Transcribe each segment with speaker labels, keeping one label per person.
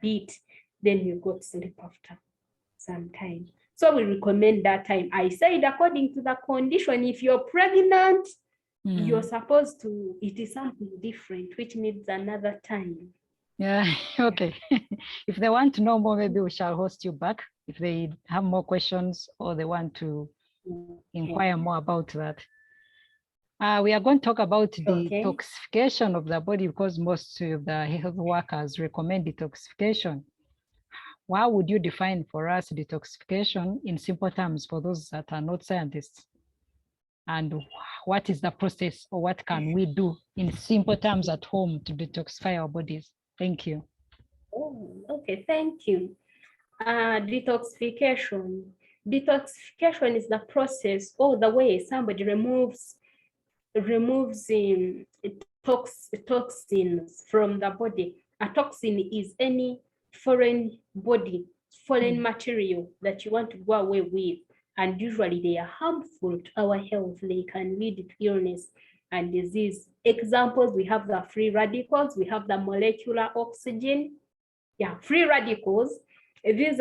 Speaker 1: bit, then you go to sleep after some time. So we recommend that time. I said according to the condition, if you're pregnant, you're supposed to, it is something different, which needs another time.
Speaker 2: Yeah, okay. If they want to know more, maybe we shall host you back if they have more questions or they want to inquire more about that. We are going to talk about detoxification of the body because most of the health workers recommend detoxification. How would you define for us detoxification in simple terms for those that are not scientists? And what is the process, or what can we do in simple terms at home to detoxify our bodies? Thank you.
Speaker 1: Oh, okay, thank you. Detoxification. Detoxification is the process or the way somebody removes toxins from the body. A toxin is any foreign material that you want to go away with, and usually they are harmful to our health. They can lead to illness and disease. Examples, we have the free radicals, we have the molecular oxygen. Yeah, free radicals. These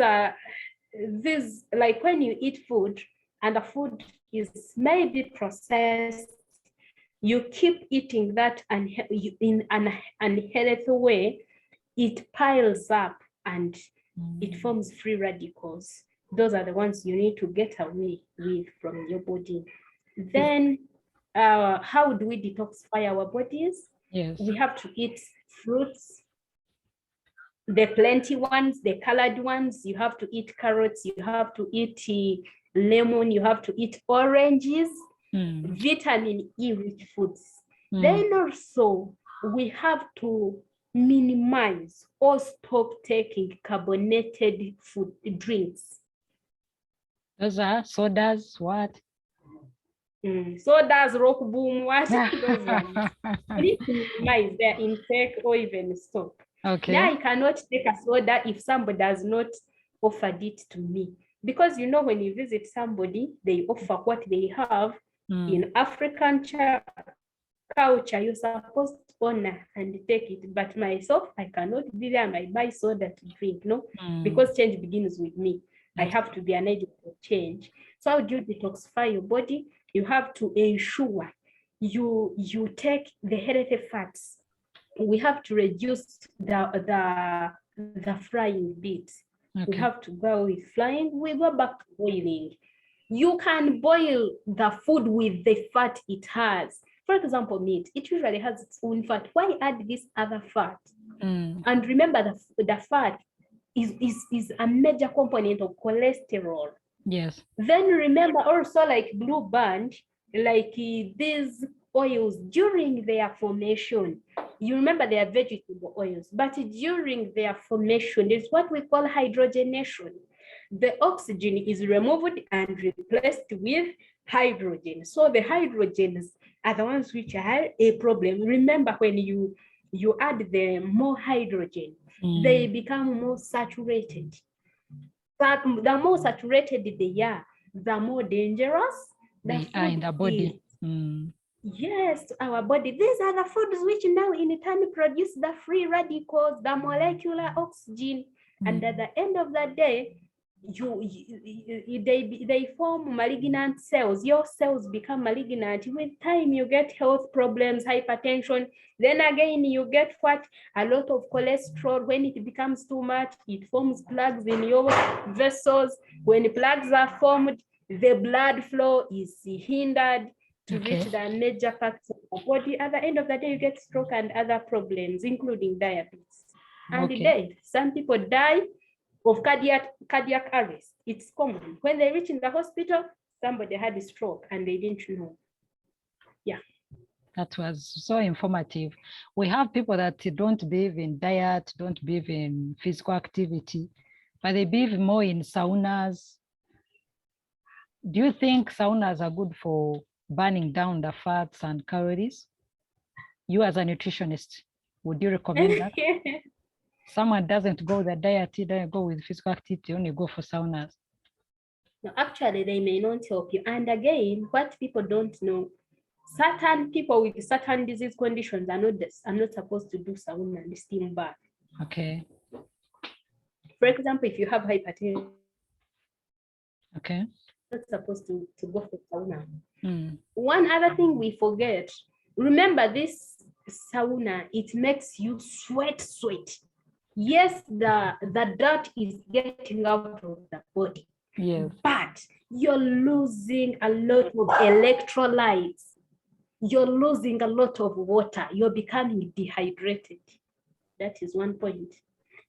Speaker 1: like when you eat food and the food is maybe processed, you keep eating that in an unhealthy way, it piles up and it forms free radicals. Those are the ones you need to get away with from your body. Then how do we detoxify our bodies?
Speaker 2: Yes.
Speaker 1: We have to eat fruits, the plenty ones, the colored ones. You have to eat carrots, you have to eat lemon, you have to eat oranges, vitamin E rich foods. Then also we have to minimize or stop taking carbonated food drinks.
Speaker 2: Those are sodas, what?
Speaker 1: Sodas, rock boom, what? Those ones. We need to minimize their intake or even stop.
Speaker 2: Okay.
Speaker 1: Now I cannot take a soda if somebody has not offered it to me. Because you know, when you visit somebody, they offer what they have. In African culture, you're supposed to honor and take it. But myself, I cannot be there and I buy soda to drink, no? Because change begins with me. I have to be an agent of change. So how do you detoxify your body? You have to ensure you take the healthy fats. We have to reduce the frying bit. Okay. We have to go with frying. We go back to boiling. You can boil the food with the fat it has. For example, meat, it usually has its own fat. Why add this other fat? And remember, the fat is a major component of cholesterol.
Speaker 2: Yes.
Speaker 1: Then remember also, like Blue Band, like these oils during their formation, you remember they are vegetable oils, but during their formation, there's what we call hydrogenation. The oxygen is removed and replaced with hydrogen. So the hydrogens are the ones which are a problem. Remember, when you add the more hydrogen, they become more saturated. But the more saturated they are, the more dangerous
Speaker 2: they are in the body.
Speaker 1: Yes, our body. These are the foods which now in turn produce the free radicals, the molecular oxygen, and at the end of the day, they form malignant cells. Your cells become malignant. With time, you get health problems, hypertension. Then again, you get what? A lot of cholesterol. When it becomes too much, it forms plugs in your vessels. When plugs are formed, the blood flow is hindered to reach the major parts of the body. At the end of the day, you get stroke and other problems, including diabetes and death. Some people die of cardiac arrest. It's common. When they reach in the hospital, somebody had a stroke and they didn't know. Yeah.
Speaker 2: That was so informative. We have people that don't believe in diet, don't believe in physical activity, but they believe more in saunas. Do you think saunas are good for burning down the fats and calories? You as a nutritionist, would you recommend that? Someone doesn't go the diet, doesn't go with physical activity, only go for saunas.
Speaker 1: No, actually, they may not help you. And again, what people don't know, certain people with certain disease conditions are not supposed to do sauna and steam bath.
Speaker 2: Okay.
Speaker 1: For example, if you have hypertension,
Speaker 2: Okay.
Speaker 1: you're not supposed to go for sauna.
Speaker 2: Mm.
Speaker 1: One other thing we forget, remember this sauna, it makes you sweat. Yes, the dirt is getting out of the body.
Speaker 2: Yes.
Speaker 1: But you're losing a lot of electrolytes. You're losing a lot of water. You're becoming dehydrated. That is one point.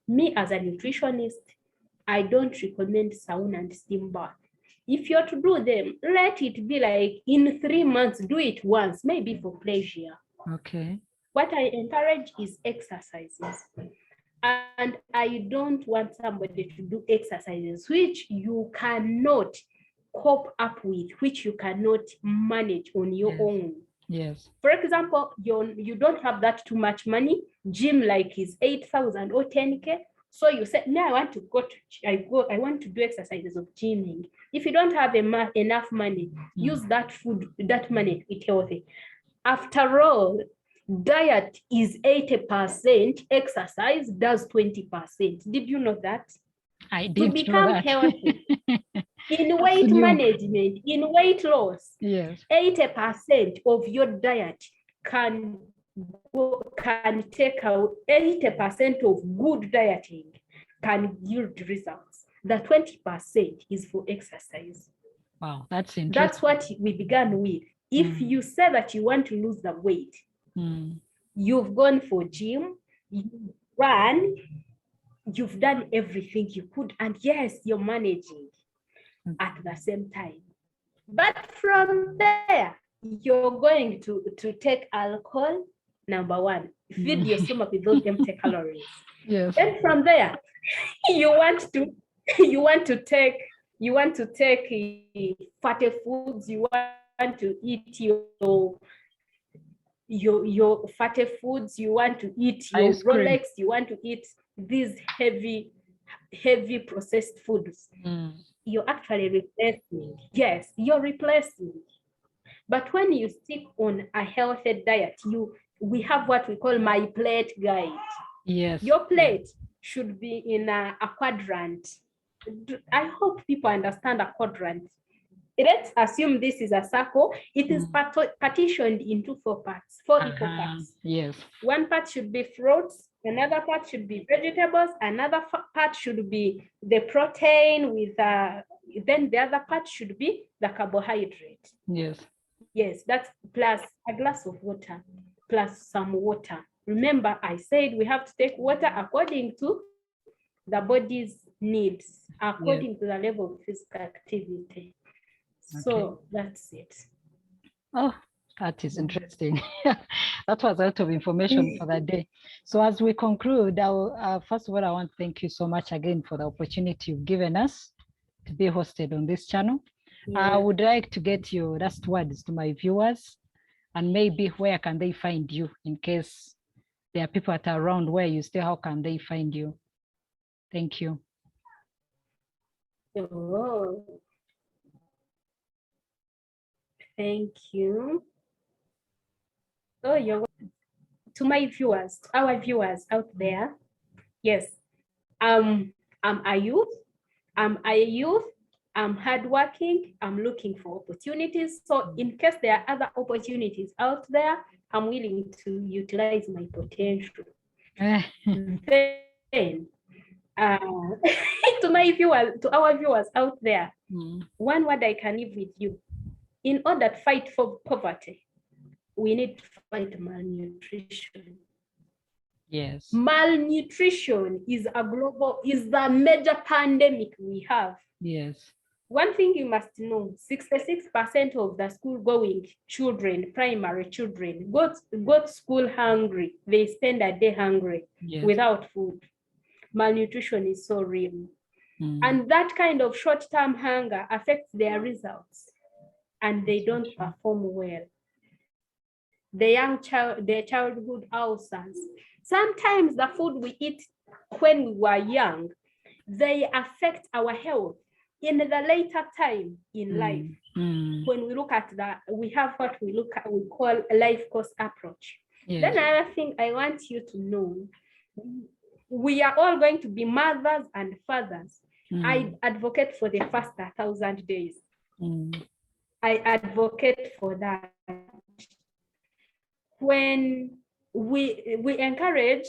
Speaker 1: Me as a nutritionist, I don't recommend sauna and steam bath. If you're to do them, let it be like in 3 months, do it once, maybe for pleasure.
Speaker 2: Okay.
Speaker 1: What I encourage is exercises. And I don't want somebody to do exercises which you cannot cope up with, which you cannot manage on your own.
Speaker 2: Yes.
Speaker 1: For example, you don't have that too much money. Gym like is 8,000 or 10K. So you said, no, I want to do exercises of gymming. If you don't have enough money, use that money to eat healthy. After all, diet is 80%, exercise does 20%. Did you know that?
Speaker 2: I did
Speaker 1: To become healthy, in weight management, in weight loss,
Speaker 2: yes,
Speaker 1: 80% of your diet can take out 80% of good dieting can yield results. The 20% is for exercise.
Speaker 2: Wow, that's interesting.
Speaker 1: That's what we began with. If you say that you want to lose the weight, you've gone for gym, you run, you've done everything you could, and yes, you're managing at the same time. But from there, you're going to take alcohol, number one, feed your stomach with those empty calories.
Speaker 2: Yes.
Speaker 1: And from there, you want to take fatty foods, you want to eat your fatty foods, you want to eat your Rolex, you want to eat these heavy processed foods. You're actually replacing. Yes, you're replacing. But when you stick on a healthy diet, we have what we call my plate guide.
Speaker 2: Yes.
Speaker 1: Your plate should be in a quadrant. I hope people understand a quadrant. Let's assume this is a circle. It is partitioned into 4 parts, 4 equal parts.
Speaker 2: Yes.
Speaker 1: One part should be fruits, another part should be vegetables, another part should be the protein with then the other part should be the carbohydrate.
Speaker 2: Yes.
Speaker 1: Yes, that's plus a glass of water, plus some water. Remember, I said we have to take water according to the body's needs, according to the level of physical activity. So that's it.
Speaker 2: Oh, that is interesting. That was a lot of information for that day. So as we conclude, first of all, I want to thank you so much again for the opportunity you've given us to be hosted on this channel. I would like to get your last words to my viewers, and maybe where can they find you in case there are people that are around where you stay. How can they find you? Thank you.
Speaker 1: Oh. Thank you. Oh, you're welcome. To my viewers, our viewers out there. Yes, I'm a youth. I'm hardworking. I'm looking for opportunities. So in case there are other opportunities out there, I'm willing to utilize my potential. Then, to our viewers out there, one word I can leave with you: in order to fight for poverty, we need to fight malnutrition.
Speaker 2: Yes.
Speaker 1: Malnutrition is the major pandemic we have.
Speaker 2: Yes.
Speaker 1: One thing you must know, 66% of the school-going children, primary children, go to school hungry. They spend a day hungry without food. Malnutrition is so real. And that kind of short-term hunger affects their results, and they don't perform well. Their childhood ulcers. Sometimes the food we eat when we were young, they affect our health in the later time in life. When we look at that, we have what we call a life course approach. Then another thing I want you to know, we are all going to be mothers and fathers. I advocate for the first 1,000 days. I advocate for that. When we encourage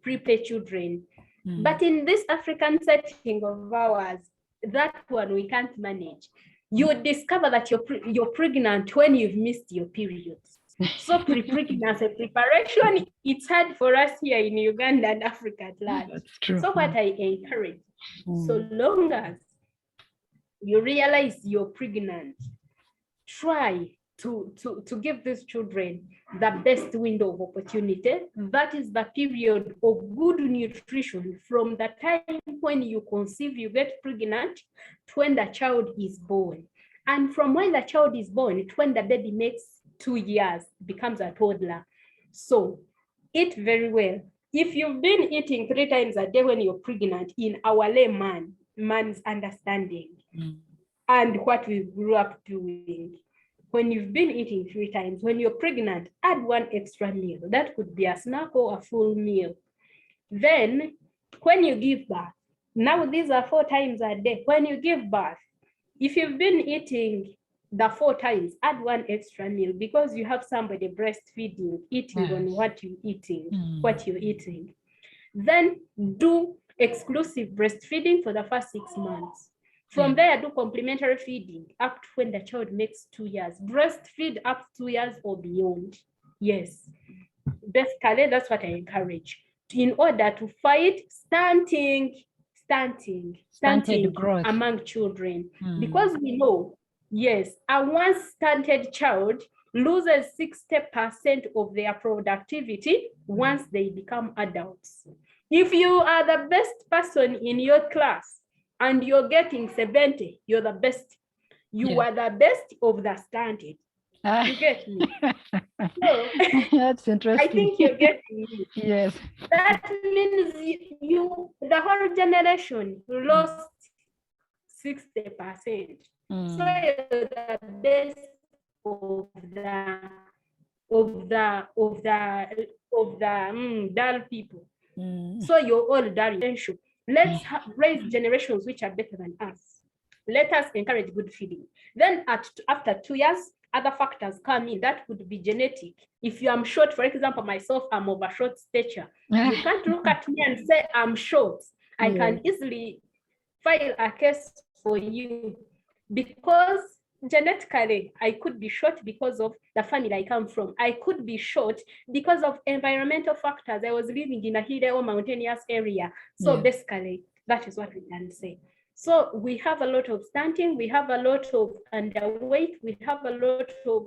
Speaker 1: prepare children, but in this African setting of ours, that one we can't manage. You discover that you're pregnant when you've missed your periods. So pre-pregnancy preparation, it's hard for us here in Uganda and Africa at large.
Speaker 2: That's true.
Speaker 1: So what I encourage, so long as you realize you're pregnant, try to give these children the best window of opportunity. That is the period of good nutrition from the time when you conceive, you get pregnant, to when the child is born. And from when the child is born to when the baby makes 2 years, becomes a toddler. So eat very well. If you've been eating 3 times a day when you're pregnant, in our man's understanding, and what we grew up doing, when you've been eating 3 times, when you're pregnant, add 1 extra meal. That could be a snack or a full meal. Then when you give birth, now these are 4 times a day. When you give birth, if you've been eating the 4 times, add 1 extra meal, because you have somebody breastfeeding, eating on what you're eating. Then do exclusive breastfeeding for the first 6 months. From there, do complementary feeding up to when the child makes 2 years. Breastfeed up to 2 years or beyond. Yes, basically that's what I encourage, in order to fight stunted growth among children. Because we know, yes, a once stunted child loses 60% of their productivity once they become adults. If you are the best person in your class and you're getting 70, you're the best. You are the best of the stunted. You get me? So,
Speaker 2: that's interesting.
Speaker 1: I think you're getting me.
Speaker 2: Yes.
Speaker 1: That means the whole generation lost 60%. So you're the best of the dull people. So you're all dull. Let's raise generations which are better than us. Let us encourage good feeding. Then after 2 years, other factors come in. That could be genetic. If you are short, for example, myself, I'm of a short stature. You can't look at me and say I'm short. I can easily file a case for you, because genetically I could be short because of the family I come from. I could be short because of environmental factors. I was living in a hilly or mountainous area. So basically, that is what we can say. So we have a lot of stunting, we have a lot of underweight, we have a lot of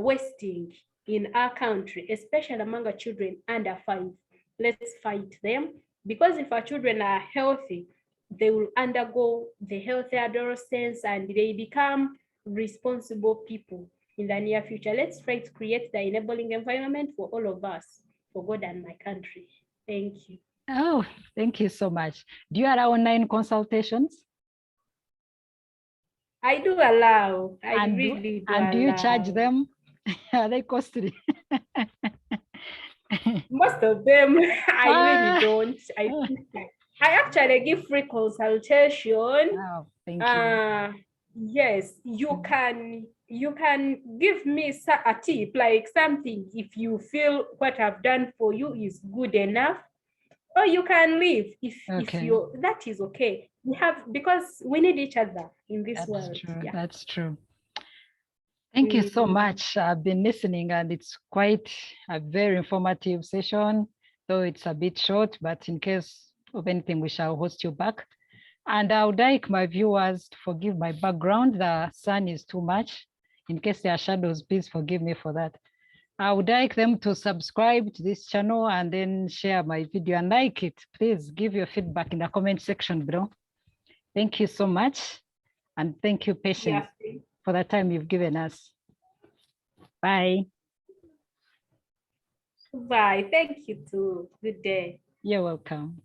Speaker 1: wasting in our country, especially among our children under 5. Let's fight them, because if our children are healthy, they will undergo the healthy adolescence and they become responsible people in the near future. Let's try to create the enabling environment for all of us, for God and my country. Thank you.
Speaker 2: Oh, thank you so much. Do you allow online consultations?
Speaker 1: I do allow. I really do.
Speaker 2: And do you charge them? Are they costly?
Speaker 1: Most of them, I really don't. I actually give free consultation.
Speaker 2: Oh, thank you.
Speaker 1: Yes, you can give me a tip, like something, if you feel what I've done for you is good enough, or you can leave if you, that is okay. We have, because we need each other in this world.
Speaker 2: True. Yeah. That's true. Thank you so much. I've been listening, and it's quite a very informative session, though it's a bit short, but in case of anything, we shall host you back. And I would like my viewers to forgive my background. The sun is too much. In case there are shadows, please forgive me for that. I would like them to subscribe to this channel and then share my video and like it. Please give your feedback in the comment section below. Thank you so much. And thank you, Patience, for the time you've given us. Bye.
Speaker 1: Bye. Thank you too. Good day.
Speaker 2: You're welcome.